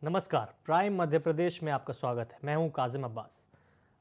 नमस्कार, प्राइम मध्य प्रदेश में आपका स्वागत है। मैं हूं काजिम अब्बास।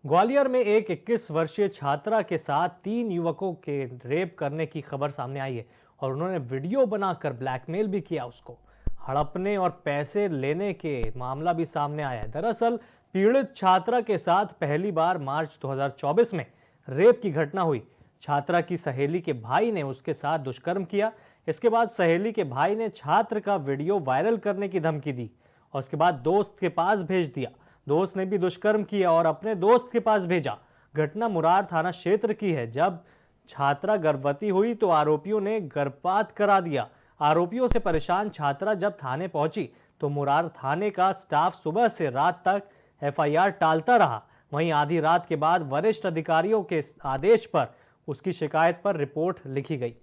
ग्वालियर में एक 21 वर्षीय छात्रा के साथ 3 युवकों के रेप करने की खबर सामने आई है और उन्होंने वीडियो बनाकर ब्लैकमेल भी किया उसको। हड़पने और पैसे लेने के मामला भी सामने आया है। दरअसल पीड़ित छात्रा के साथ पहली बार मार्च 2024 में रेप की घटना हुई। छात्रा की सहेली के भाई ने उसके साथ दुष्कर्म किया। इसके बाद सहेली के भाई ने छात्र का वीडियो वायरल करने की धमकी दी और उसके बाद दोस्त के पास भेज दिया। दोस्त ने भी दुष्कर्म किया और अपने दोस्त के पास भेजा। घटना मुरार थाना क्षेत्र की है। जब छात्रा गर्भवती हुई तो आरोपियों ने गर्भपात करा दिया। आरोपियों से परेशान छात्रा जब थाने पहुंची तो मुरार थाने का स्टाफ सुबह से रात तक एफआईआर टालता रहा। वहीं आधी रात के बाद वरिष्ठ अधिकारियों के आदेश पर उसकी शिकायत पर रिपोर्ट लिखी गई।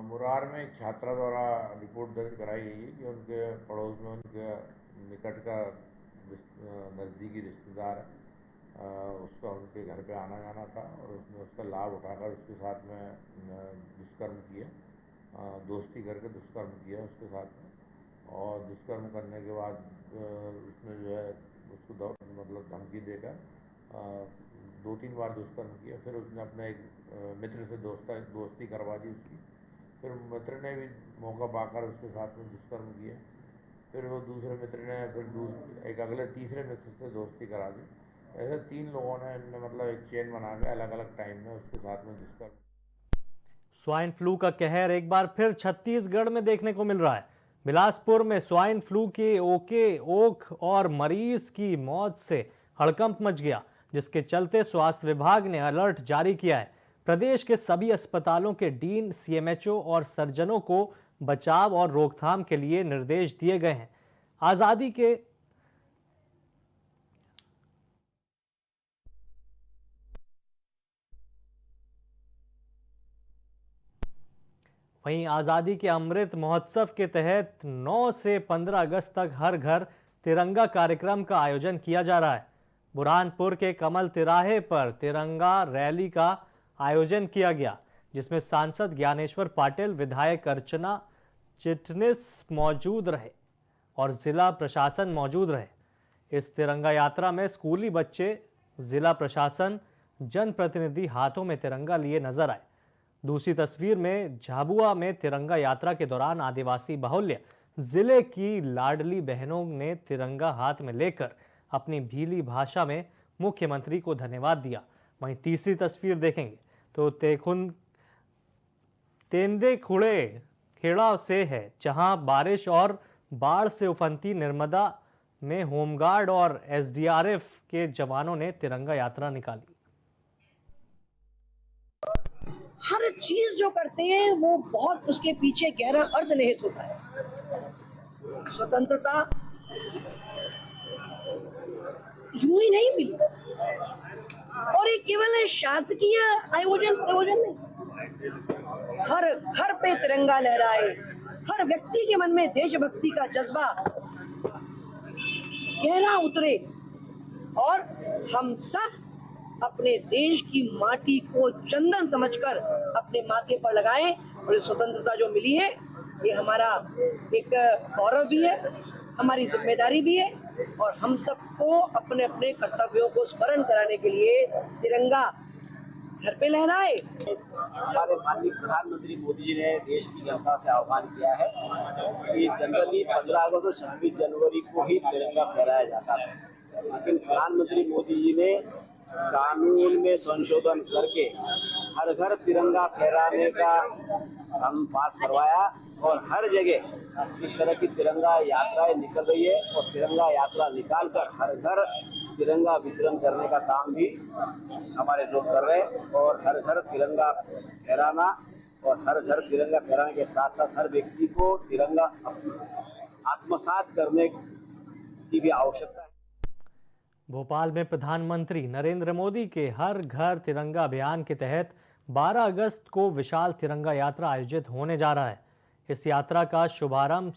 मुरार में एक छात्रा द्वारा रिपोर्ट दर्ज कराई गई है कि उनके पड़ोस में उनके निकट का नज़दीकी रिश्तेदार है। उसका उनके घर पे आना जाना था और उसने उसका लाभ उठाकर उसके साथ में दुष्कर्म किया। दोस्ती करके दुष्कर्म किया उसके साथ में और दुष्कर्म करने के बाद उसने जो है उसको मतलब धमकी देकर 2-3 बार दुष्कर्म किया। फिर उसने अपने एक मित्र से दोस्ती करवा दी उसकी। फिर मित्र ने भी मौका पाकर उसके साथ में दुष्कर्म किया। फिर वो दूसरे मित्र ने फिर एक अगले तीसरे मित्र से दोस्ती करा दी। ऐसे 3 लोगों ने मतलब एक चेन बना के अलग अलग टाइम में उसके साथ में दुष्कर्म। स्वाइन फ्लू का कहर एक बार फिर छत्तीसगढ़ में देखने को मिल रहा है। बिलासपुर में स्वाइन फ्लू के ओख और मरीज की मौत से हड़कंप मच गया, जिसके चलते स्वास्थ्य विभाग ने अलर्ट जारी किया है। प्रदेश के सभी अस्पतालों के डीन, सीएमएचओ और सर्जनों को बचाव और रोकथाम के लिए निर्देश दिए गए हैं। आजादी के वहीं आज़ादी के अमृत महोत्सव के तहत 9 से 15 अगस्त तक हर घर तिरंगा कार्यक्रम का आयोजन किया जा रहा है। बुरहानपुर के कमल तिराहे पर तिरंगा रैली का आयोजन किया गया, जिसमें सांसद ज्ञानेश्वर पाटिल, विधायक अर्चना चिटनिस मौजूद रहे और जिला प्रशासन मौजूद रहे। इस तिरंगा यात्रा में स्कूली बच्चे, जिला प्रशासन, जनप्रतिनिधि हाथों में तिरंगा लिए नजर आए। दूसरी तस्वीर में झाबुआ में तिरंगा यात्रा के दौरान आदिवासी बाहुल्य जिले की लाडली बहनों ने तिरंगा हाथ में लेकर अपनी भीली भाषा में मुख्यमंत्री को धन्यवाद दिया। वहीं तीसरी तस्वीर देखेंगे तो तेंदे खुड़े खेड़ा से है, जहां बारिश और बाढ़ से उफनती नर्मदा में होमगार्ड और एसडीआरएफ के जवानों ने तिरंगा यात्रा निकाली। हर चीज जो करते हैं वो बहुत उसके पीछे गहरा अर्थ निहित होता है। स्वतंत्रता यूं ही नहीं मिली और ये केवल शासकीय आयोजन नहीं, हर घर पे तिरंगा लहराए, हर व्यक्ति के मन में देशभक्ति का जज्बा गहरा उतरे और हम सब अपने देश की माटी को चंदन समझकर अपने माथे पर लगाएं। और ये स्वतंत्रता जो मिली है ये हमारा एक गौरव भी है, हमारी जिम्मेदारी भी है और हम सबको अपने अपने कर्तव्यों को स्मरण कराने के लिए तिरंगा घर पे लहराए। हमारे माननीय प्रधानमंत्री मोदी जी ने देश की जनता से आह्वान किया है कि जनरली 15 अगस्त और 26 जनवरी को ही तिरंगा फहराया जाता है, लेकिन प्रधानमंत्री मोदी जी ने कानून में संशोधन करके हर घर तिरंगा फहराने का हम पास करवाया और हर जगह इस तरह की तिरंगा यात्राएं निकल रही है और तिरंगा यात्रा निकालकर हर घर तिरंगा वितरण करने का काम भी हमारे लोग कर रहे हैं। और हर घर तिरंगा फहराना और हर घर तिरंगा फहराने के साथ साथ हर व्यक्ति को तिरंगा आत्मसात करने की भी आवश्यकता है। भोपाल में प्रधानमंत्री नरेंद्र मोदी के हर घर तिरंगा अभियान के तहत 12 अगस्त को विशाल तिरंगा यात्रा आयोजित होने जा रहा है। इस यात्रा का शुभारंभ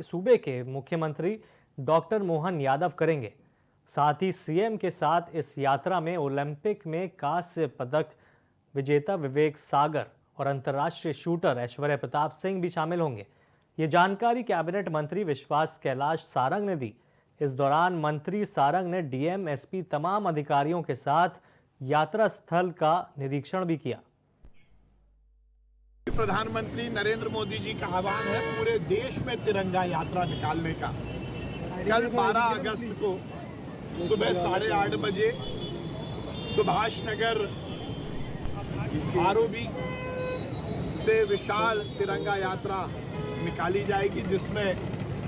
सूबे के मुख्यमंत्री डॉक्टर मोहन यादव करेंगे। साथ ही सीएम के साथ इस यात्रा में ओलंपिक में कांस्य पदक विजेता विवेक सागर और अंतर्राष्ट्रीय शूटर ऐश्वर्या प्रताप सिंह भी शामिल होंगे। ये जानकारी कैबिनेट मंत्री विश्वास कैलाश सारंग ने दी। इस दौरान मंत्री सारंग ने डीएम, एसपी तमाम अधिकारियों के साथ यात्रा स्थल का निरीक्षण भी किया। प्रधानमंत्री नरेंद्र मोदी जी का आह्वान है पूरे देश में तिरंगा यात्रा निकालने का। कल 12 अगस्त को सुबह 8:30 बजे सुभाष नगर आरओबी से विशाल तिरंगा यात्रा निकाली जाएगी, जिसमें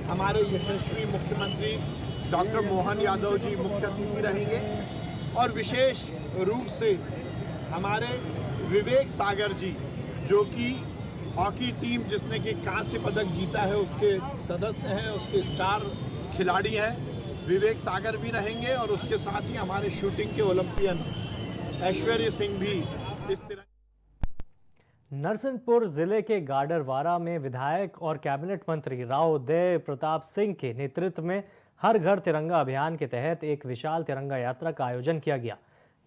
हमारे यशस्वी मुख्यमंत्री डॉक्टर मोहन यादव जी मुख्य अतिथि रहेंगे और विशेष रूप से हमारे विवेक सागर जी, जो कि हॉकी टीम जिसने कि कांस्य पदक जीता है उसके सदस्य हैं, उसके स्टार खिलाड़ी हैं, विवेक सागर भी रहेंगे और उसके साथ ही हमारे शूटिंग के ओलंपियन ऐश्वर्य सिंह भी इस तरह। नरसिंहपुर जिले के गाडरवारा में विधायक और कैबिनेट मंत्री राव उदय प्रताप सिंह के नेतृत्व में हर घर तिरंगा अभियान के तहत एक विशाल तिरंगा यात्रा का आयोजन किया गया।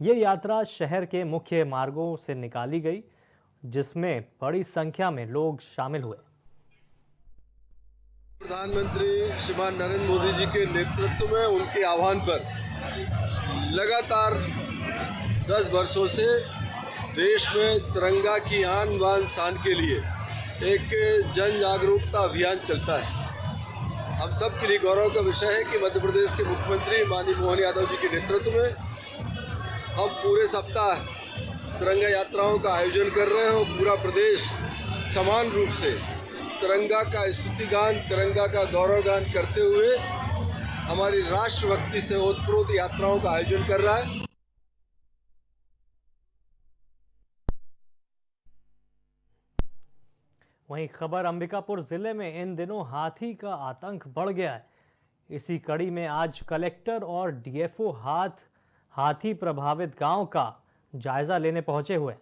ये यात्रा शहर के मुख्य मार्गों से निकाली गई, जिसमें बड़ी संख्या में लोग शामिल हुए। प्रधानमंत्री श्रीमान नरेंद्र मोदी जी के नेतृत्व में उनके आह्वान पर लगातार 10 वर्षों से देश में तिरंगा की आन बान शान के लिए एक जन जागरूकता अभियान चलता है। हम सब के लिए गौरव का विषय है कि मध्य प्रदेश के मुख्यमंत्री माननीय मोहन यादव जी के नेतृत्व में हम पूरे सप्ताह तिरंगा यात्राओं का आयोजन कर रहे हैं और पूरा प्रदेश समान रूप से तिरंगा का स्तुतिगान, तिरंगा का गौरवगान करते हुए हमारी राष्ट्रभक्ति से ओतप्रोत यात्राओं का आयोजन कर रहा है। वहीं खबर अंबिकापुर जिले में इन दिनों हाथी का आतंक बढ़ गया है। इसी कड़ी में आज कलेक्टर और डीएफओ हाथी प्रभावित गांव का जायजा लेने पहुंचे हुए।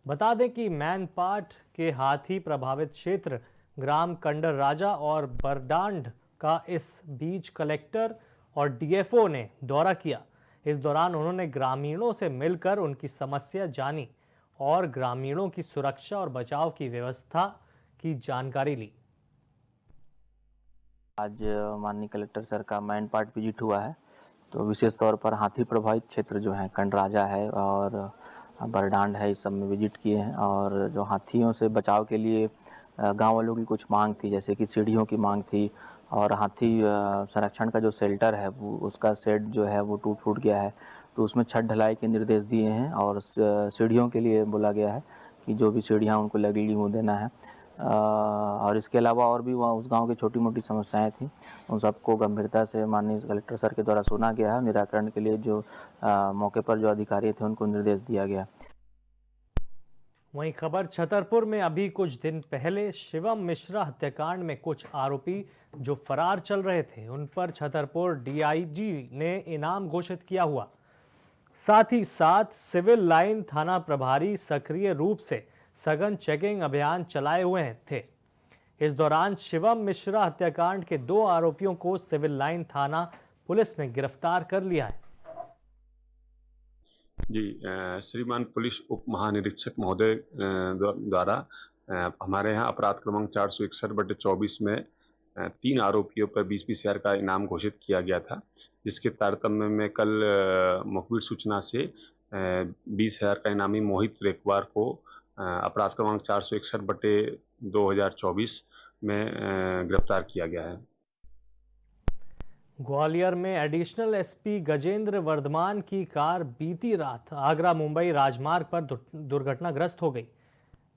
बता दें कि मैनपाट के हाथी प्रभावित क्षेत्र ग्राम कंडर राजा और बरडांड का इस बीच कलेक्टर और डीएफओ ने दौरा किया। इस दौरान उन्होंने ग्रामीणों से मिलकर उनकी समस्या जानी और ग्रामीणों की सुरक्षा और बचाव की व्यवस्था की जानकारी ली। आज माननीय कलेक्टर सर का मैनपाट विजिट हुआ है, तो विशेष तौर पर हाथी प्रभावित क्षेत्र जो है कंडराजा है और बरडांड है, इस सब में विजिट किए हैं। और जो हाथियों से बचाव के लिए गांव वालों की कुछ मांग थी, जैसे कि सीढ़ियों की मांग थी और हाथी संरक्षण का जो शेल्टर है वो उसका शेड जो है वो टूट फूट गया है, तो उसमें छत ढलाई के निर्देश दिए हैं और सीढ़ियों के लिए बोला गया है कि जो भी सीढ़ियाँ उनको लगी वो देना है। और इसके अलावा और भी वहाँ उस गांव की छोटी मोटी समस्याएं थी, उन सबको गंभीरता से माननीय कलेक्टर सर के द्वारा सुना गया है। निराकरण के लिए जो मौके पर जो अधिकारी थे उनको निर्देश दिया गया। वहीं खबर छतरपुर में अभी कुछ दिन पहले शिवम मिश्रा हत्याकांड में कुछ आरोपी जो फरार चल रहे थे उन पर छतरपुर डीआईजी ने इनाम घोषित किया हुआ। साथ ही साथ सिविल लाइन थाना प्रभारी सक्रिय रूप से सघन चेकिंग अभियान चलाए हुए थे। इस दौरान शिवम मिश्रा हत्याकांड के 2 आरोपियों को सिविल लाइन थाना पुलिस ने गिरफ्तार कर लिया है। जी, श्रीमान पुलिस उप महानिरीक्षक महोदय द्वारा हमारे यहाँ अपराध क्रमांक 461/24 में 3 आरोपियों पर 20-20 हज़ार का इनाम घोषित किया गया था, जिसके तारतम्य में कल मुखबिर सूचना से 20,000 का इनामी मोहित रेखवार को अपराध क्रमांक 461/2024 में गिरफ्तार किया गया है। ग्वालियर में एडिशनल एसपी गजेंद्र वर्धमान की कार बीती रात आगरा मुंबई राजमार्ग पर दुर्घटनाग्रस्त हो गई,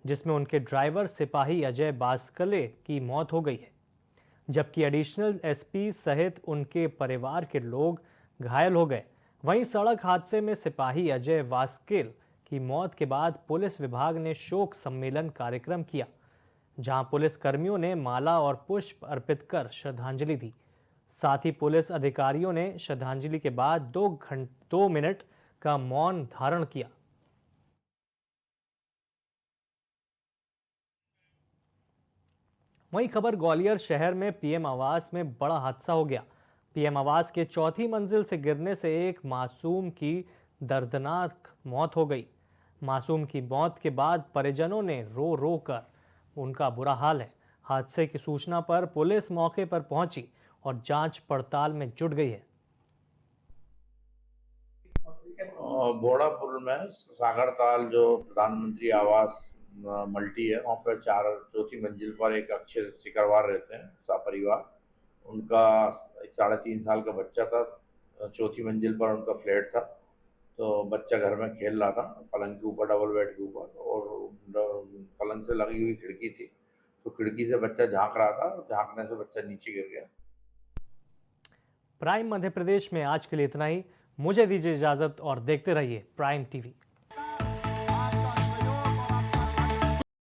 जिसमें उनके ड्राइवर सिपाही अजय बास्कले की मौत हो गई है, जबकि एडिशनल एसपी सहित उनके परिवार के लोग घायल हो गए। वहीं सड़क हादसे में सिपाही अजय वास्केल की मौत के बाद पुलिस विभाग ने शोक सम्मेलन कार्यक्रम किया, जहां पुलिस कर्मियों ने माला और पुष्प अर्पित कर श्रद्धांजलि दी। साथ ही पुलिस अधिकारियों ने श्रद्धांजलि के बाद 2 मिनट का मौन धारण किया। वहीं खबर ग्वालियर शहर में पीएम आवास में बड़ा हादसा हो गया। पीएम आवास के 4थी मंजिल से गिरने से एक मासूम की दर्दनाक मौत हो गई। मासूम की मौत के बाद परिजनों ने रो रो कर उनका बुरा हाल है। हादसे की सूचना पर पुलिस मौके पर पहुंची और जांच पड़ताल में जुट गई है। बोड़ापुर में सागरताल जो प्रधानमंत्री आवास मल्टी है, वहाँ पर चौथी मंजिल पर एक अक्षय सिकरवार रहते हैं सपरिवार। उनका 3.5 साल का बच्चा था। चौथी मंजिल पर उनका फ्लैट था, तो बच्चा घर में खेल रहा था पलंग के ऊपर, डबल बेड के ऊपर, और पलंग से लगी हुई खिड़की थी, तो खिड़की से बच्चा झांक रहा था। झांकने से बच्चा नीचे गिर गया। प्राइम मध्य प्रदेश में आज के लिए इतना ही। मुझे दीजिए इजाजत और देखते रहिए प्राइम टीवी।